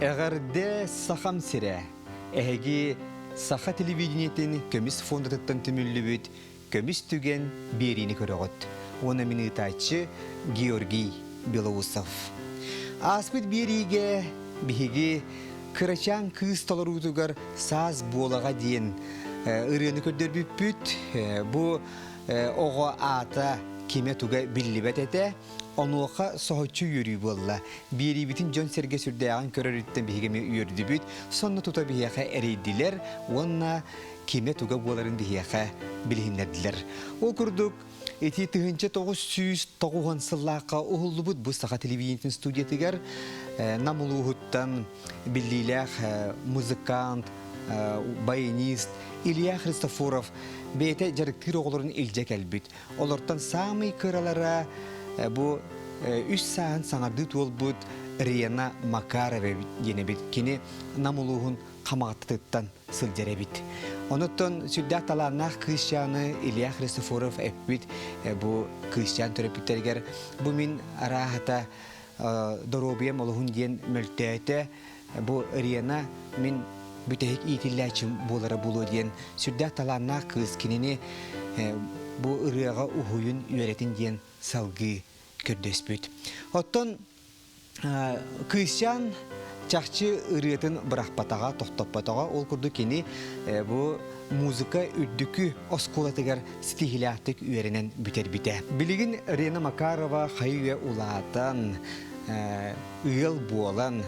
Эгерде сахам сире, эһиги саха телевидениетин көміс фондатыттан түмүллүбүт, көміс түген берини көрөгөт. Оны минытачы Георгий Белоусов. Аспыт бериге биһиги кырачан кыз толорутугар саз буолага дейін ырыны көрдөрбүппүт. Бу ого ата кеме туга биллибет эте. Онуоха соһочу юрий болла. Бери битин Жон Серге сүрдәгән көрөрүттен бигеме үйөрдүбүт. Сонна тута бияха эрейдилер. Онна кеме туга боларын бияха билһиннердилер. Ол курдук эти 1990 сыллакка уллубут бу саха телевидениетин студиятыгар намулуһуттан биллилях музыкант, баянист Илья Христофоров бете жарыктыр оголорун илжек элбит. Олортан самый кыралара бу 3 саан саңарды туолбут Риена Макарова денебит. Кини намулуһун камагаттыттан сылжеребит. Онуттан сүрдәк таланах кыйшаны Илья Христофоров эппит. Бу кыйшан төрөпүттергер бу мин арахата доробием олуһун ден мөлтөтө бу Риена мин бүтек итилләчим булары булу ден сүрдәк таланах кыз кинини бу ырыга уһуйун үйрәтин ден салгы көрдөспүт. Оттон кыйшан чакчы ырыатын быракпатага токтоппатага ол курду кини бу музыка үддүкү осколатыгар стихилаттык үйренен бүтер бите. Билигин Рена Макарова хайуя улаатан ыйыл буолан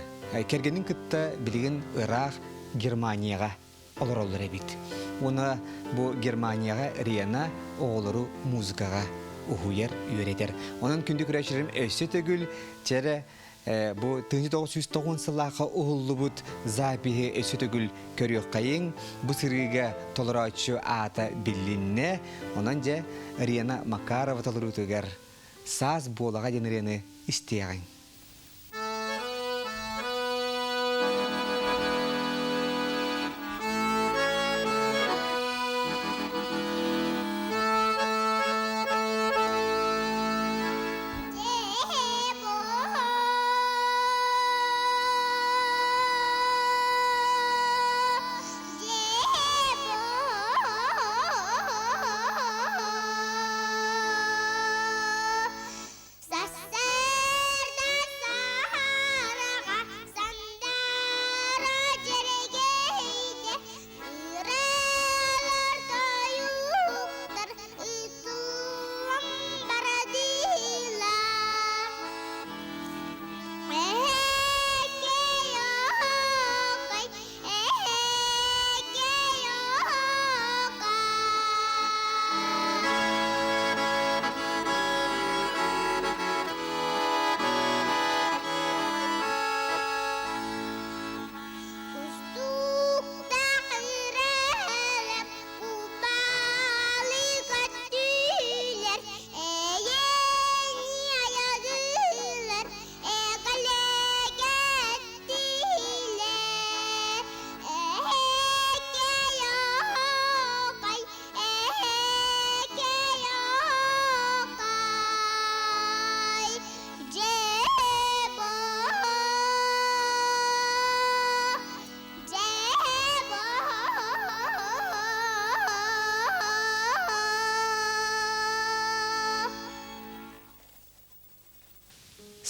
кергенин кытта билигин Ирак Германияга олор эбит. Уна бу Германияга Рена оголору музыкага уһуяр үйретер. Онан күндү күрәшерим өссө төгүл тере бу 1990 сыллакка уһуллубут запихи өссө төгүл көрөк кайын бу сырыга толорачу ата биллинне. Онан же Рена Макарова толорутугар саз болага денерени истегән.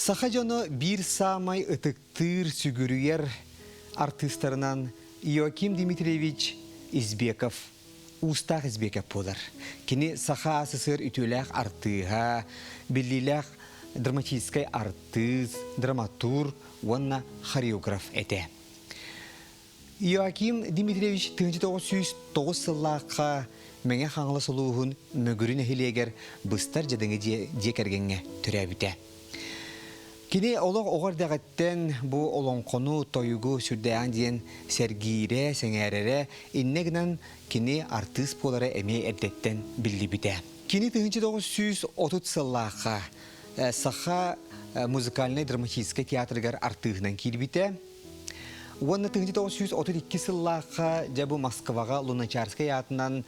Сахажоно бир самай ытыктыр сүгүрүер артисттарынан Иоаким Дмитриевич Избеков, Устах Избеков болар. Кини саха асысыр ütүләк артыга, биллиләк драматический артист, драматург, уанна хореограф эте. Иоаким Дмитриевич 1909 сыллакка меңе хаңлы солуһун мөгүрүн эхилегер быстар жадыңы жекергенге төрәбите. Кини олог оғардағаттен бу олонқону тойугу сүрдәян дейін сәргейре, сәңәрере, иннегінен кини артист болары әмей әрдеттен білді біте. Кини 1930 сыллаққа саха музыкальный драматический театргар артығынан кейді біте. Уонна 1932 сыллааққа жабы Москваға Луначарская атынан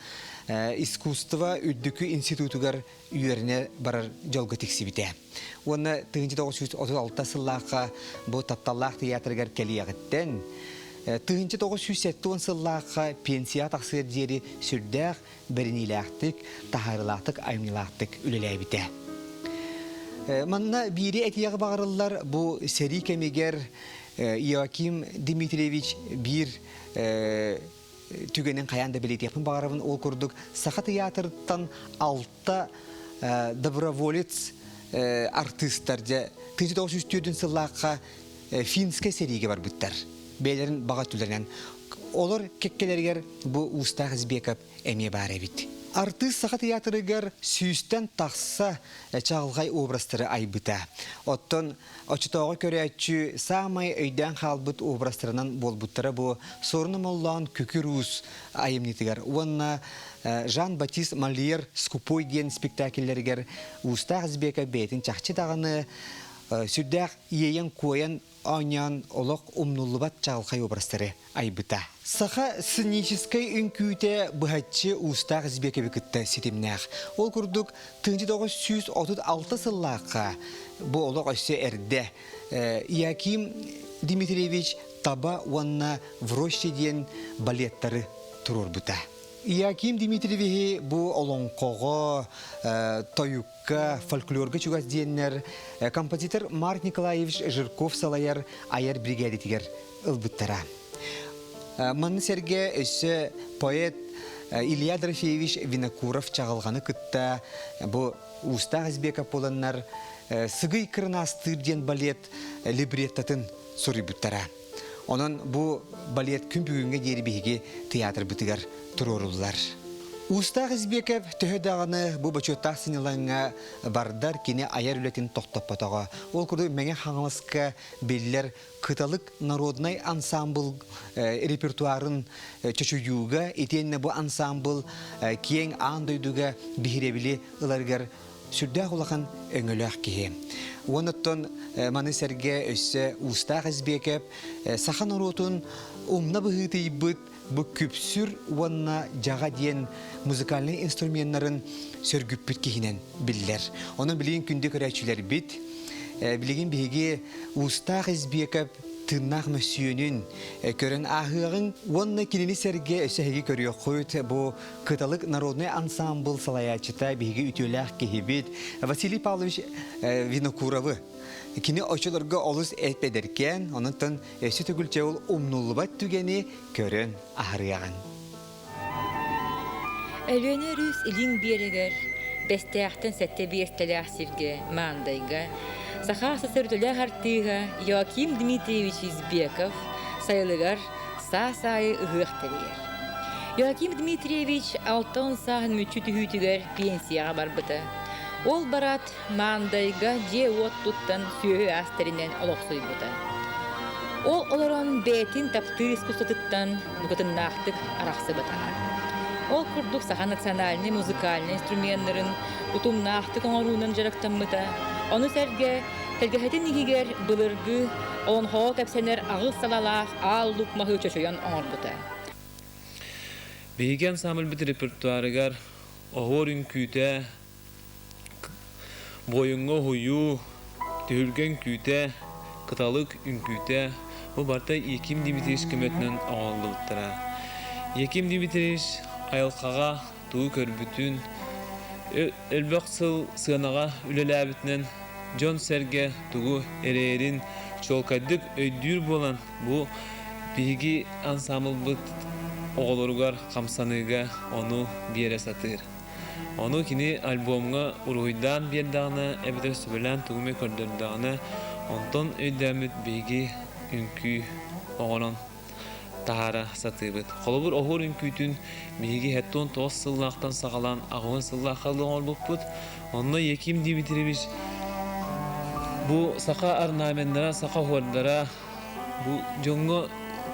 искусство үддікі институтугар үйеріне барар жолғы тексібіте. Уонна 1936 сыллааққа бұл тапталлақ театргар келияғыттен 1907 сыллааққа пенсия тақсыр дері сүрдәқ біріниләқтік, тахарылақтық, аймылақтық үлеләйбіте. Манна бири этияғы бағарылар бұл сери кемегер Иоаким Дмитриевич бір түгенен қаянда білетепін бағарабын ол көрдік. Сақа театрыттан 6 доброволец артисттар 1904 сыллаққа финске сериге бар бұттар. Бейлерін баға түлерінен. Олар кеккелергер бұл Устақ Избеков әме бар әбіт. Артист сақа театрыгар сүйістен тақса чағылғай обрастары айбыта. Оттон очытауға көрәтчі самай өйден қалбыт обрастарынан болбыттары бұл сорыны моллан күкірус айымнетігер. Онна Жан-Батист Малиер скупой ден спектакльлергер Устақ Избеков бәйтін чақчы тағаны сүрдәқ иейен қойын Анян олық умнуллыбат чағылқай обрастары айбыта. Саха сценической үнкүйте бұхатчы Устақ Избеков күтті сетімнәқ. Ол күрдік 1936 сыллаққа бұл олық өсі әрді. Иоаким Дмитриевич таба уанна врощеден балеттары тұрыр бұта. Иоаким Дмитриевич бұл олонқоға, тойукка, фольклорға чугас дейінер, композитор Марк Николаевич Жирков салайар аяр бригадетігер ұлбыттара. Манны серге өсі поэт Илья Дорофеевич Винокуров чағылғаны күтті бұл Устақ Избеков боланнар сығый кырнастырден балет либреттатын сұры бұттара. Onun bu balet күн бүгінге дері бейге театр бұтығар тұрорулар. Устақ Избеков төхедағаны бұл бачоттақ сынылаңа бардар кене аяр үлетін тоқтаппатаға. Ол күрді мәңе хаңылысқа белілер кыталық народнай ансамбл репертуарын чөчуюға, етеніне бұл ансамбл кейін андойдуға бейребілі ұларғар сүрдәқ олақан өңіләқ кейі. Оныттон маны сәрге өсі Устақ Избеков сақан оротын умна бұғыты бұд бұл күпсүр уанна жаға дейін музыкальный инструменттарын сөргүппіт кейінен білдер. Оның білген күнде көрәтшілер біт, білген бейге Устақ Избеков тырнақ мүсүйінің көрін ағығын уанна кенені сәрге өсігі көріе қойт бұл кыталық народный ансамбл салаячыта бейге үтеләқ кейбет Василий Павлович Винокуровы кені очылырға олыс әтпедеркен, онынтын өсі түгілче ол умнулыбат түгені көрін ағырыяған. Әлөне рүс илин берегер, бәстәқтен сәтті бестеләқ сирге, маңдайға, сақа сасырдыләқ артыға Иоаким Дмитриевич Избеков сайылығар са-сайы ұғықтырығыр. Иоаким Дмитриевич алтын сағын мүтчі түхүйтігер пенсияға барбыты. Ол барат маңдайға же от туттан сүйі астерінен олықсой бұта. Ол оларан бәтін таптыр искусстатыттан бұғытын нақтық арақсы бұтаған. Ол күрдік саға национальный музыкальный инструментларын ұтым нақтық оңаруынан жарақтан бұта. Оны сәрге тәлгәхетін негегер бұлырғы олын хоқ әпсенер ағыз салалақ ал лұқмағы чөшөйен оңар бұта. Бейген самыл біт репертуарыгар оғыр үнкүйті бойыңға хойу, түйілген күйті, қыталық үнкүйті, бұл барта Иоаким Дмитриевич көмөтінен оңалдылыптыра. Иоаким Дмитриевич айылқаға туы көрбүтін, өлбөк сыл сығанаға үлелі әбітінен Джон Серге туғы әрерін чолкаддық өйдүр болан бұл бейгі ансамыл бұт оғылырғар қамсаныға оны бере сатыр. Onu kini albomga uruйдан бердағына әбітер сөбілән тұғыме көрдірдағына онтон өйдәміт бейгі үнкі оғынан тағара сатыбыт. Қолыбыр оғыр үнкүйтін бейгі әттон 9 сыллақтан сағалан ағуын сыллаққалың олбықпыт. Онына Иоаким Дмитриевич бұл сақа арнамендара, сақа хуардара бұл жоңғы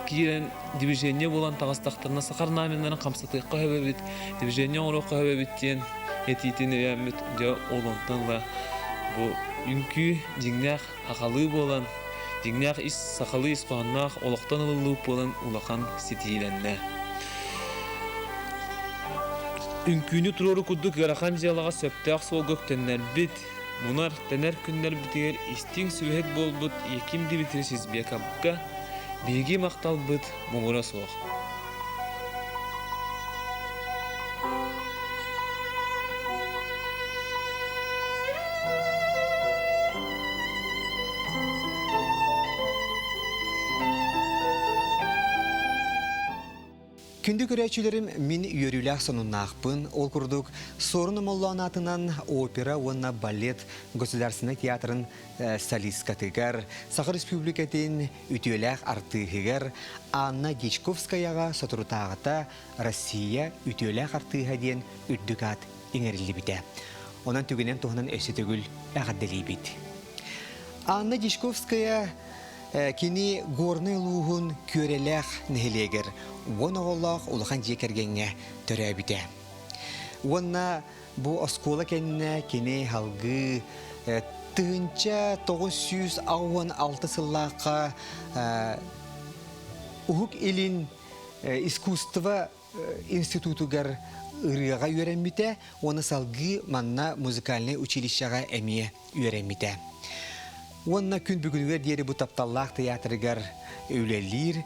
кирен движение болан тағастақтарына сақар намендарын қамсатыққа өбебет, движение оңырыққа өбебеттен етейтін өйәмет жа олонтанла бұл үнкі жеңнәқ ақалы болан Дигнях ис сахалы испаннах олохтан ылылып болан улахан сетиленне. Үнкүйні турору күддік ярахан жалаға сөптәқ сол көктеннер бит. Мунар тәнәр күннер бітігер истин сүбәк болбыт еким дебітеріс избек абқа беге мақтал бит мұғыра соқ. Күнді көрәчілерім мен үйеріләқ сонуннақпын. Ол күрдік сорыны моллан атынан опера, онна балет государственный театрын солисткатыгар, Сахар Республикатын үтеләқ артығығар, Анна Дичковскаяға сатырутағыта Россия үтеләқ артыға ден үддікат еңерілі біті. Онан түгінен тұғынан өсі түгіл әғадділі біт. Анна Дичковская кини горный луғын көреләқ нәхелегер. Оны олақ улахан жекергенге төрәбіде. Онна бұ оскола кәніне кені халғы тығынча 916 сыллаққа ұхық елін искусство институтугар ұрыға үйренміте, оны салғы манна музыкальный училищаға әмие үйренміте. Онна күн бүгінгі дері бұ тапталлақ театрыгар өлелер,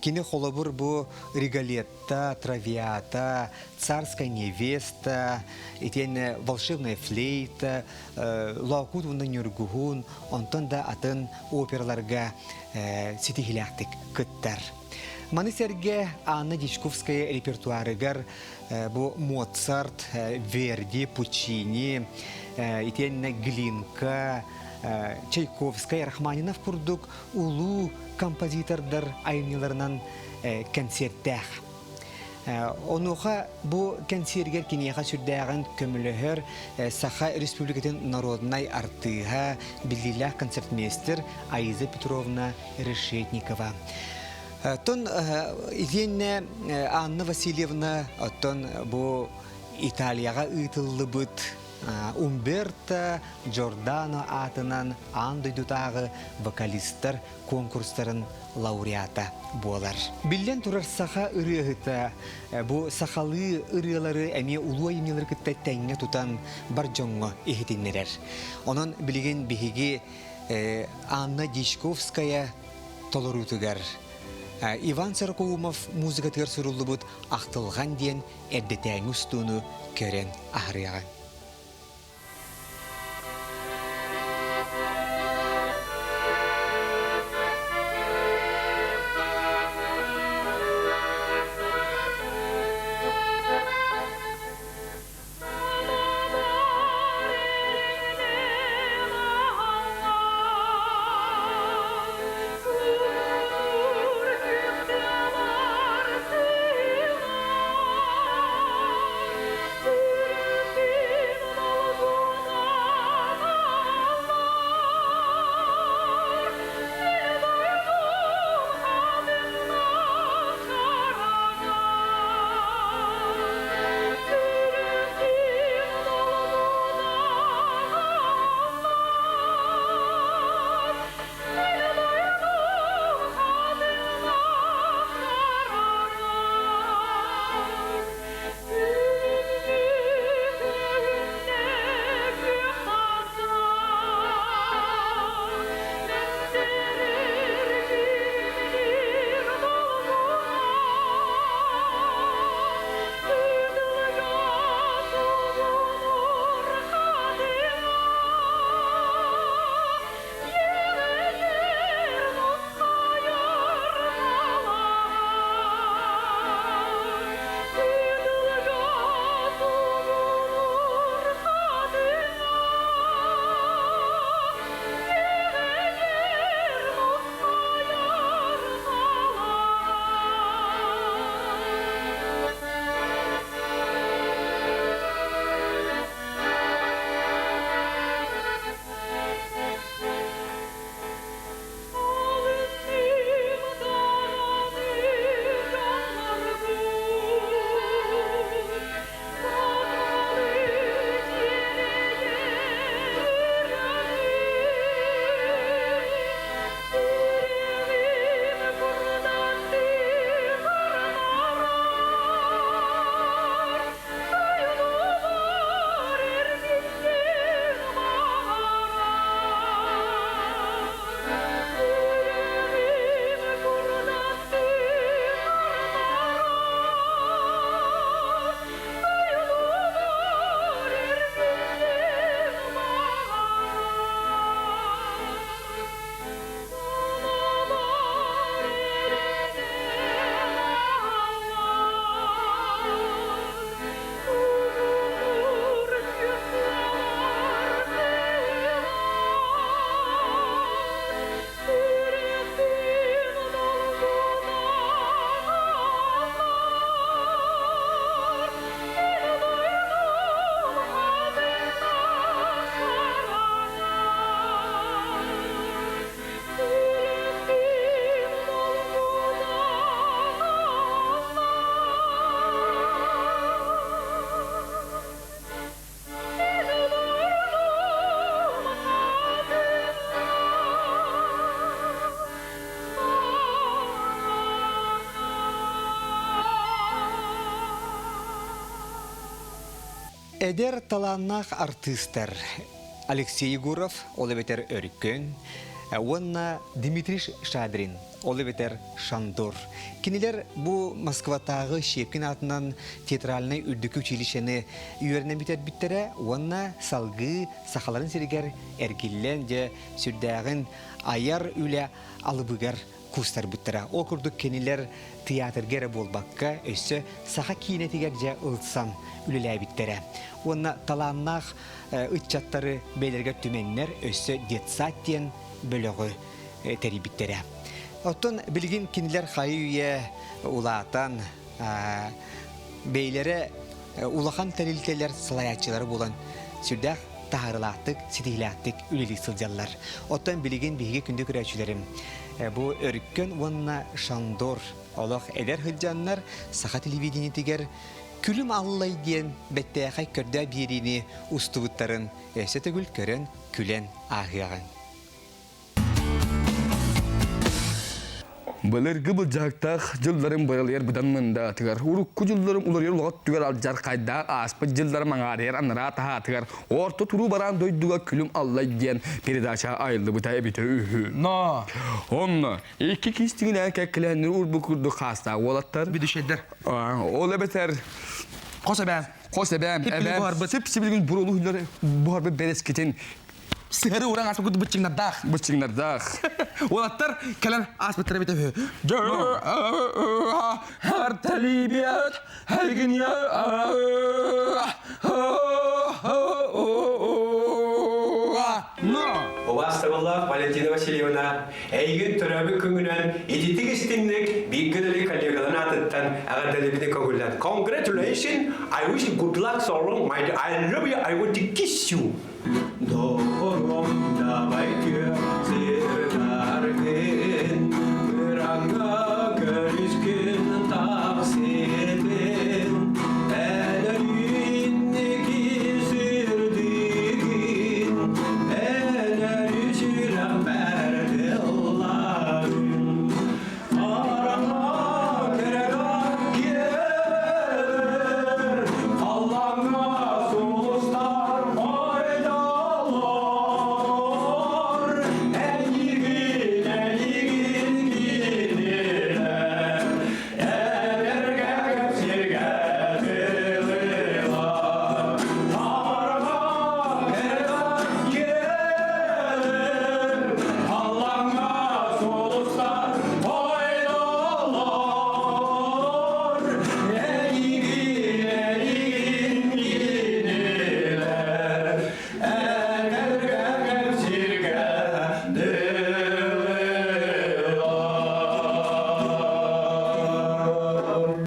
кені қолабыр бұ Риголетта, Травиата, Царская невеста, етен волшебная флейта, Лаукут онда нюргуғын, онтан да атын оперларға сетихиляқтық күттар. Маны сәрге Анна Дичковская репертуарыгар бұ Моцарт, Верди, Пучини, етен Глинка, Чайковская, Рахманинов күрдік улу композитордар айныларынан концерттәқ. Онуға бұ концертгер кенеға сүрдәғын көмілігір Саха Республикатын народнай артыға білділі концертмейстер Айза Петровна Решетникова. Тон иденне Анна Васильевна, тон бұ Италияға ұйтылы бұд Умберто Джордано атынан андойдутағы вокалистер конкурстарын лауреата болар. Билден тұрар саха ұрығыта, бұ сахалы ұрығылары әме ұлу айымелер күтті тәңе тұтан бар жоңғы ехетіннерер. Онын білген бігеге Анна Дичковская толырутығар. Иван Церковумов музыкатығар сұрылы бұд ақтылған ден әрдетәңі ұстуыны көрен ағырыған. Эдер таланнах артистер Алексей Егоров, Оливетер Өркөн, онна Дмитрий Шадрин, Оливетер Шандор. Кинилер бу Москватагы Шепкин атынан театральный үрдүк училищені үйерінен бітер-біттере, онна салгы сақаларын серігер әргеллен же сүрдәғін аяр үлі алыбыгар кустар бүттіра. Ол күрдік кенилер театргері болбаққа өсі сақа кейінетігер же ұлтсан үлілі біттере. Онна таланнақ ұтчаттары бәйлерге түменнер өсі детсаттен бөлігі тәрі біттере. Оттон білген кенилер қайы үйе ұлатан бәйлері улахан тәрілтелер сылаятчылары болан сүрдәқ тағырылаттық, сетейлаттық үлілі сылжалар. Оттан білген бейге күнді көрәчілерім. Бу өріккен онна Шандор олық әдер хылжаннар сақа телевидениетігер күлім аллай ден бәттәқай көрді беріне ұстығыттарын әсі түгіл көрін күлен ағыған. Балыргы бұл жақтақ жылдарым байалар бұдан мұнда атығар. Урукку жылдарым улар ер ұлғат түгер ал жарқайда аспы жылдарым аңарер аныра таға атығар. Орты тұру баран дойдуға күлім аллай ден передача айылды бұтай бітір үхі. No. Онна, екі кестігін әкәкіләнір ұрбы күрді қаста олаттар. Büdüşedler. Ол әбетер. Kosa ben. Қосебәм, Hepili bu harbi. Sepsi bilgін бұрылу хүлері bu harbi beres keten. Sihri uğran asma kutu bıçınglar dağ. Bıçыңlar dağ. Olatlar kelen aspetlere bitefi. Her talibiyat her gün ya. No. Ovastagullah Valentina Vasilyevna, әйгін түрәбі күңінен ететік істіңдік бейгілі коллегаларын атыттан ағадалыбыны көңілден. Congratulations, I wish you good luck so long, my dear. I love you, I want to kiss you. Doğrum davay gözlerken bir anga görüşkün tavsiyetin ellerindeki sürdüğün eller yüzüren merdiların arama kerek gelir Allah'ına soğuzlar faydalar eğilin gidiler ellerge sirge dililer arama kerek gelir Allah'ına soğuzlar faydalar eğilin gidiler ellerge sirge dililer.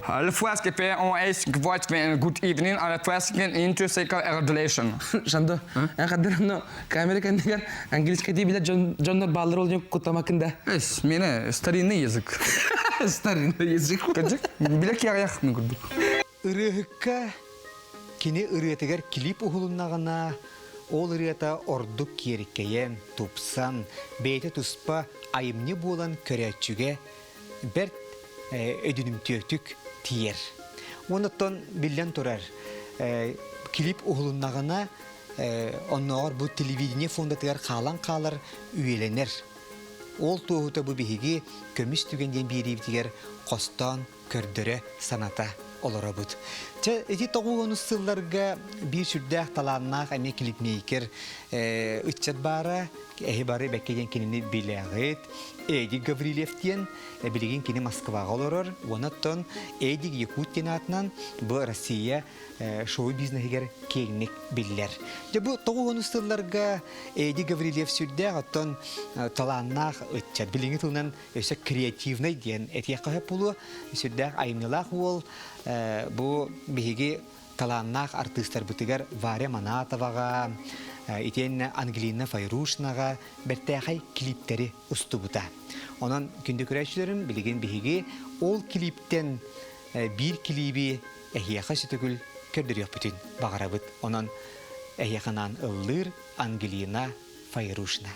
Alle voorskipper on is geworden een good evening. Alle voorskippen into cycle relation. Şandı. En kadar kamera kendiler İngilizce değil bile John'lar bağları oluyor kutlamakında. Es, mene, старинный языk. Старый языk. Kıcık, bilek yarayaq mı gördük? Ырыһыкка кини ырыатыгар клип ухулуннагана ол ырыата ордук киериккейен тупсан бейте туспа айымны болан көрәчүге берт өдүнүмтүөтүк тиер. Онуттан билен турар клип ухулуннагана онноор бу телевидение фондатыгар каалан каалар үйеленер. Ол туһута бу биһиги көмүс түгенден биирибитигер костон көрдөрө саната олоробут. Те эти тогугонус сылларга бир сүрдәк таланнак эме клипмейкер ыччат бара бары беккеген кинини билегит Эдик Гаврилевтен билеген кини Москвага олорор. Онаттан Эдик Якутин атынан бу Россия шоу бизнесигер кеңник биллер. Же бу тогугонус сылларга Эдик Гаврилев сүрдәк аттан таланнак ыччат билеген тылынан өсө креативный ден этияка булу сүрдәк айнылак ол бу биһиги таланнак артисттар бутыгар Варя Манатовага, итен Ангелина Файрушнага бертәхай клиптери устубута. Онан күндө көрәчләрем билеген биһиги ол клиптен бир клиби эхияха сүтүгүл көрдөрөп бүтүн багарабыт. Онан эхияханан ыллыр Ангелина Файрушна.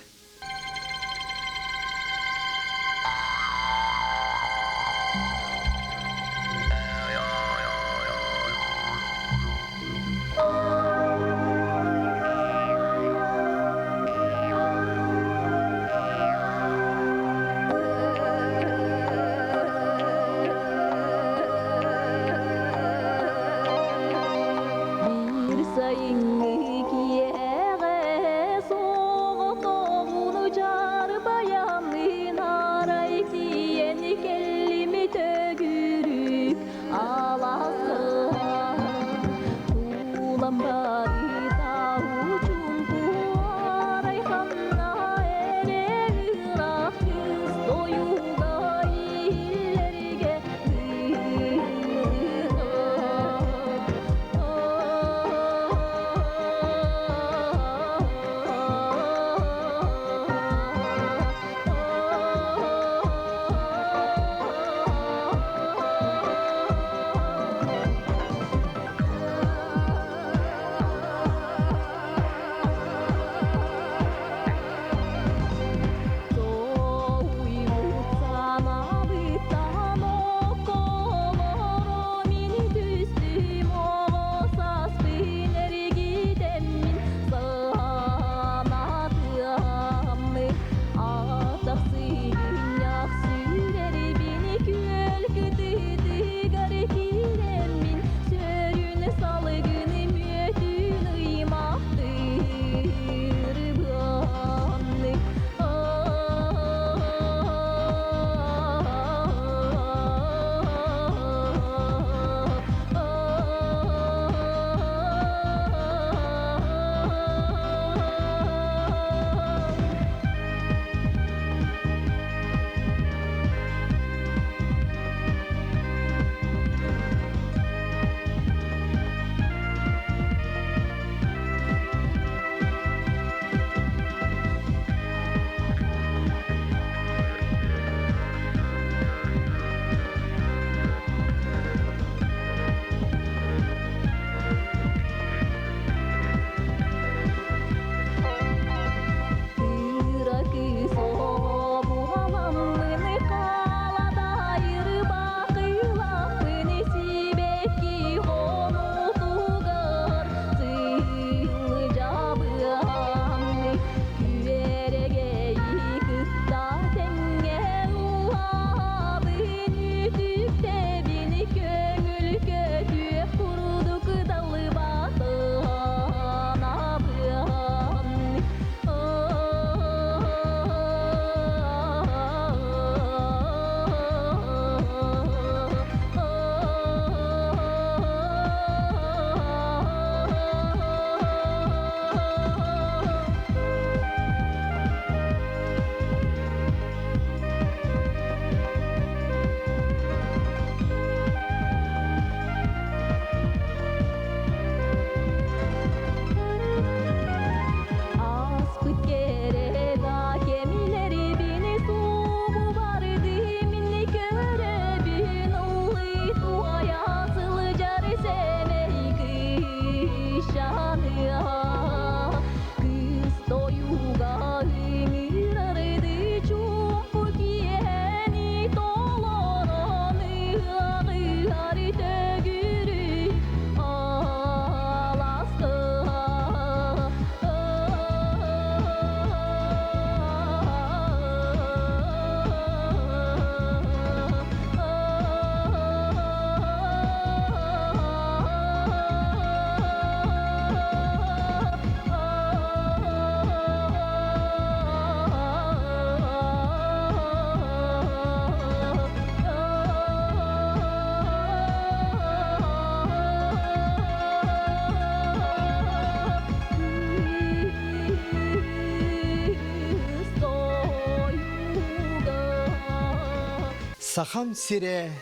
Сахам сире,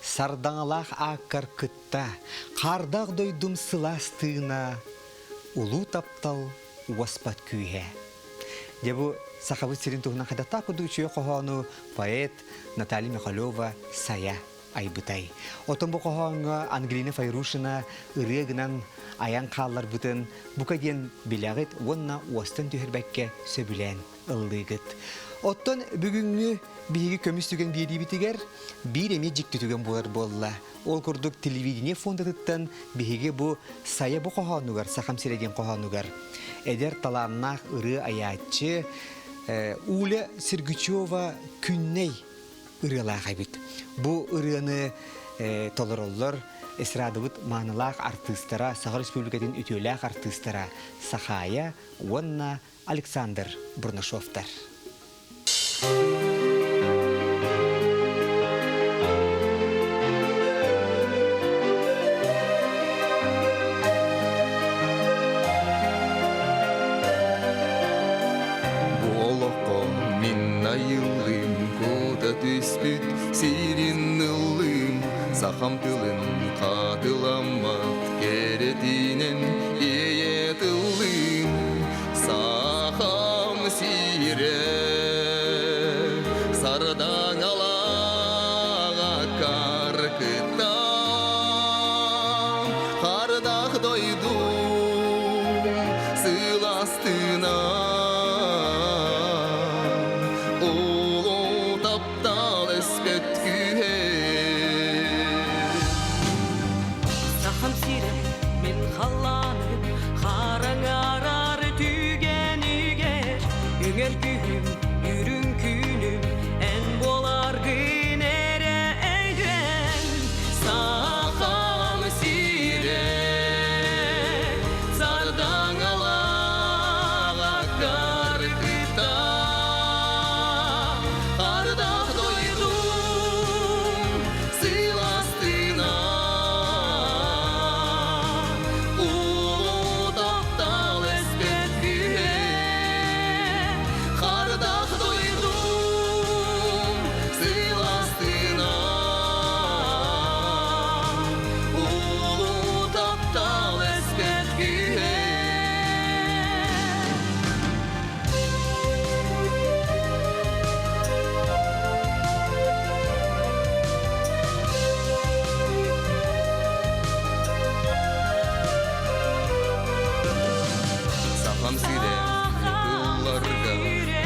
сардаңалақ аққар кытта, қардақ дойдум сыластығына, улу таптал уаспат күйе. Дебу сахабыт сирин туғынан қадатта күдучуе қоғану поэт Наталья Михайлова сая айбытай. Отын бұл қоғанға Ангелина Файрушина ұрығынан аян қалар бұтын бұқаген білағыт онна уастын түйірбәкке сөбілен ұллығыт. Оттон бүгінгі биһиги көмүстүген бири битигер бир эме жиктүтүген болар болла. Ол курдук телевидение фондатыттан биһиги бу сая бу кохонугар, сахам сиреген кохонугар. Эдер таланнах ыры аячы Уля Сергучева күнней ырылага бит. Бу ырыны толороллор эстрадыбыт манылах артисттара, Сахар Республикатын үтөлах артисттара Сахая, Уонна, Александр Бурнашовтар. Сахам тылын қатыламат керетінен ие тылым. Сахам сире сардан алаға каркыта, қардақ дойду сыластына. Олу таптал эспет күйе. Сахам сире мен қаланып, қараң арар түйген үйгер, үңер күйім, үрін күнім, ән болар гынере әйген. Сахам сире сардаң алаға каркыта, қардақ дойдум сыластына. Сахам сире ютылларга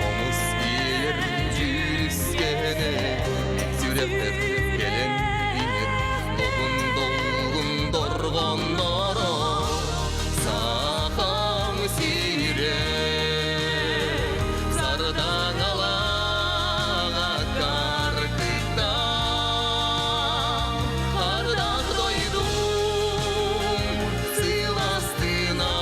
омус иер жүріскене, сүректер келен инер долгун доргондоро. Сахам сире сардан алаға каркыта, қардақ дойдум сыластына.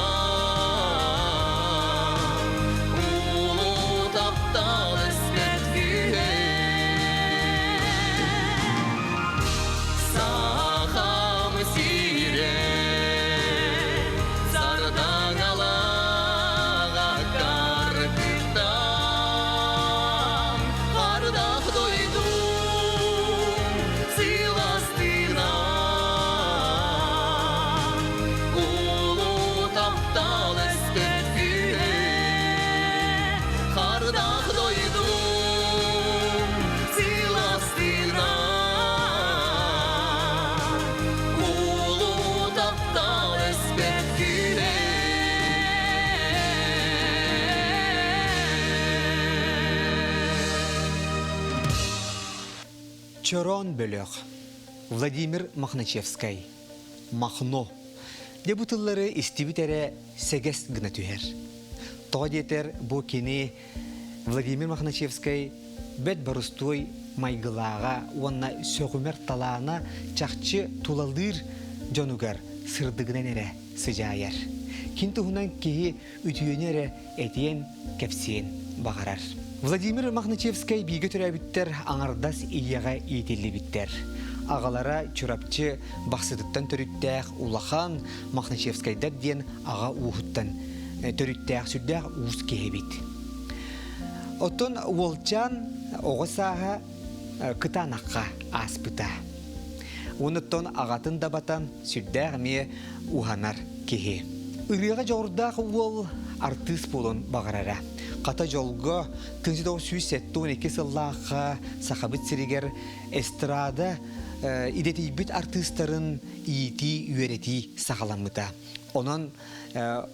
Чорон бөлөк. Владимир Махначевский. Махно. Дебутыллары истибитере сегес гына түһер. Тодетер бу кини Владимир Махначевский бет барустой майгылага онна сөгүмер талаана чакчы тулалдыр жонугар сырдыгынан эре сыжаяр. Кинтухунан кии үтүйөнере этиен кепсиен багарар. Владимир Махначевский биге төрәбиттер аңардас ияга ителли биттер. Агалара чурапчы бақсыдыттан төрүттәк улахан Махначевскайдар ден ага ухуттан төрүттәк сүрдәк уус кехебит. Отон Волчан оғысаға кытанаққа аспыта. Онуттон ағатын дабатан сүрдәғме уханар кеге. Үріға жордағы ол артыс болын бағарара. Қата жолға 1972 сыллаққа сақабыт сірігер эстрада идетейбіт артыстарын ити үйерети сақаламыта. Онын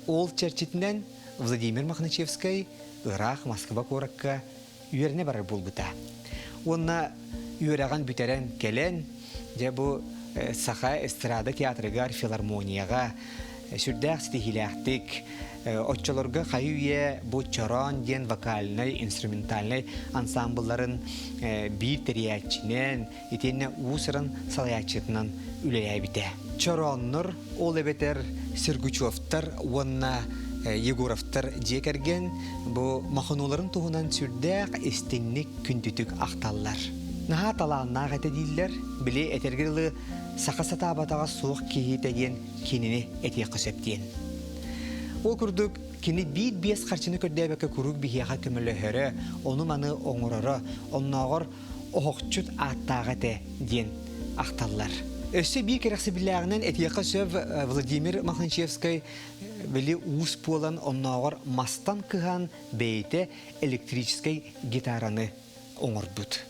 ол черчетінен Владимир Махначевский Ирақ Москва коракка үйеріне бары болбыта. Онна үйераған бүтерен келен, де бұл сақа эстрада театрыгар филармонияға сүрдәқ стихиляқтик, отчаларға қайуе бұл чорон ден вокальный, инструментальный ансамбларын бір териячінен, етенне ұсырын салаячытынан үлелей біте. Чоронныр, ол әбетер Сергучевтар, онна Егоровтар жекерген бұл мақынуларын туғынан сүрдәқ істеннік күндітік ақталлар. Наға талағына ғайты дейілер, біле әтергілі сақасата абатаға соқ кейетеген кеніне әте қысептен. Ол күрдік, кені бейт-бес қарчыны көрдәбәкі күрік бейеға көмілі хөрі, оны маны оңырыры, оннағыр оғықчыт аттағыты ден ақталлар. Өсі бір керексе біләғінен әтеқі сөв Владимир Махначевский білі ұс болан оннағыр мастан кыған бейті электрический гитараны оңыр бұд.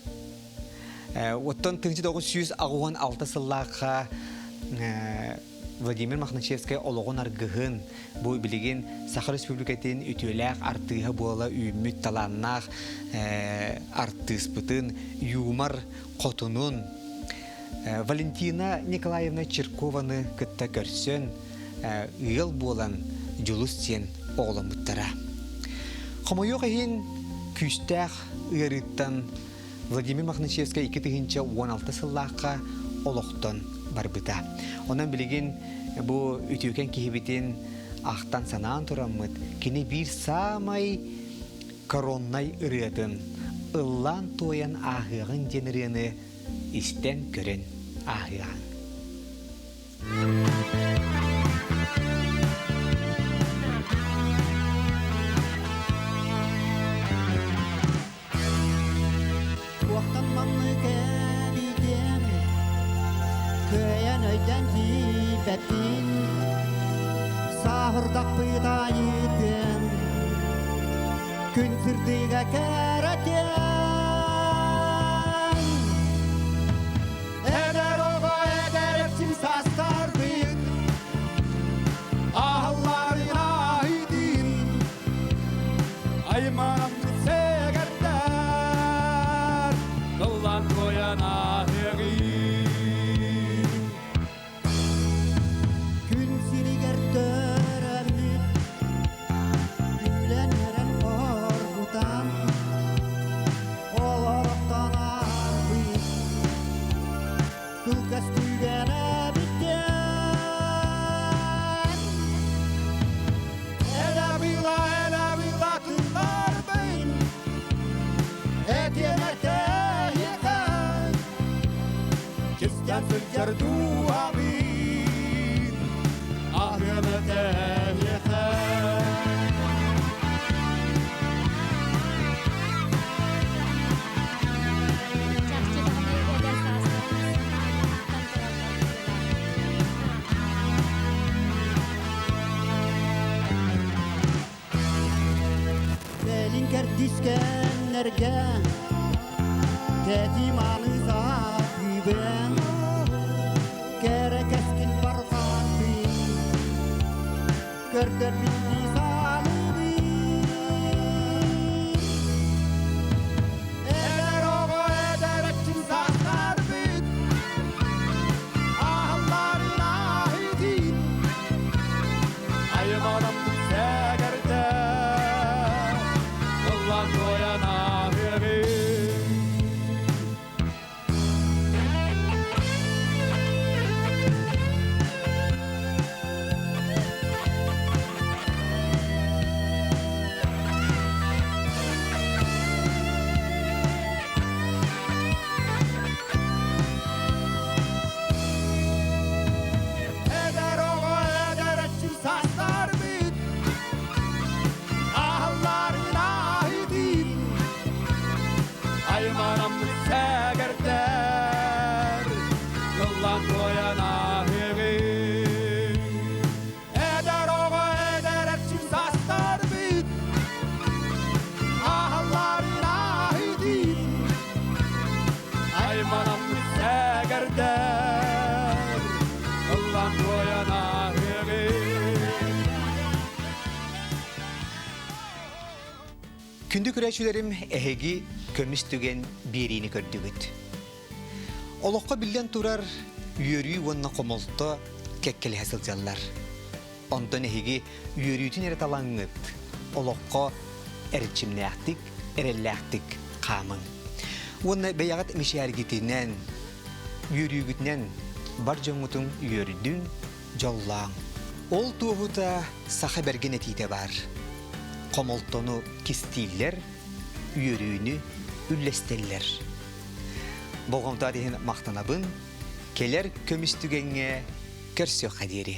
Оттан 1906 сыллаққа Владимир Махначевский олығын арғығын бұл білеген Сахар Республикатын үтеләқ артыға бола үйміт таланнақ артыс бұтын юмар қотынын Валентина Николаевна Черкованы күтті көрсен үйел болан жұлыс сен оғылын бұттара. Қомайоқ ең күстәқ үйеріттен Владимир Махначевский 2016 сыллаққа олықтан барбыта. Онан білеген бұл үтеукен кейбетін ақтан санаан тұрамыд, кені бір самай короннай үретін, ұллан тойан ағығын денірені істен көрін ағығын. Сағырдақ бұйда етін күн сүрдіға кәрәтен әдәр оға әдәр әпсін састар бұйт ағылларын айдын айманын сәгәрдәр қылан қоян ағығын Jardu abin ahmeten yeter Selin kerdiskenlerge Tetimanı sahiben Kere keskin parfati Kerder binti salibi Eder oğu eder etçin saslar büt Ahlar ilahidin Ayımanım segerde Allah koyan ahiri Күндү күрәчүләрем эһеги көмүс түген берини көрдүгүт. Олоққа билден турар үйөрүү вонна комолто кеккели хасылжаллар. Онтон эһеги үйөрүүтүн эреталаңыт. Олоққа эрчимнәхтик, эрелләхтик камын. Онна бәягат мишәргитинен, үйөрүүгүтнен бар жоңутун үйөрүдүн жоллаң. Ол туһута саха берген этите бар. Комолтону кистиллер, үйөрүүнү үллестеллер. Боғымта дейін мақтанабын, келер көмістігенге көрсө қадері.